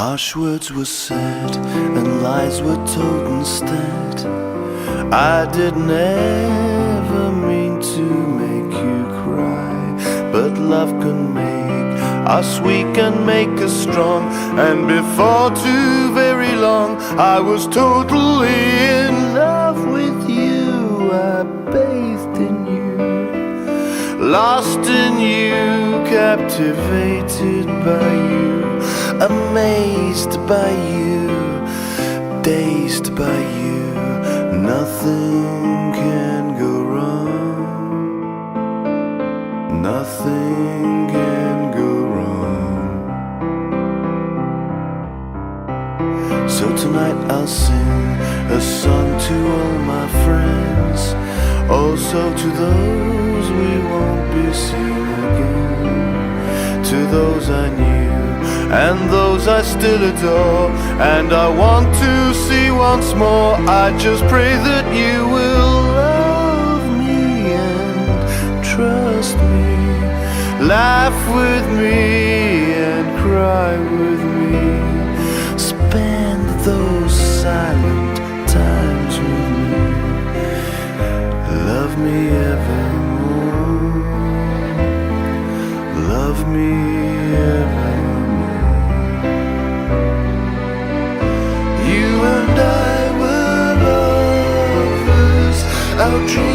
Harsh words were said and lies were told instead. I didn't ever mean to make you cry, but love can make us weak and make us strong. And before too very long, I was totally in love with you. I bathed in you, lost in you, captivated by you, amazed by you, dazed by you. Nothing can go wrong. Nothing can go wrong. So tonight I'll sing a song to all my friends, also to those we won't be seeing again, to those I knew and those I still adore, and I want to see once more. I just pray that you will love me and trust me, laugh with me and cry with me, spend those silent times with me, love me evermore, love me evermore. You and I were lovers, our dreams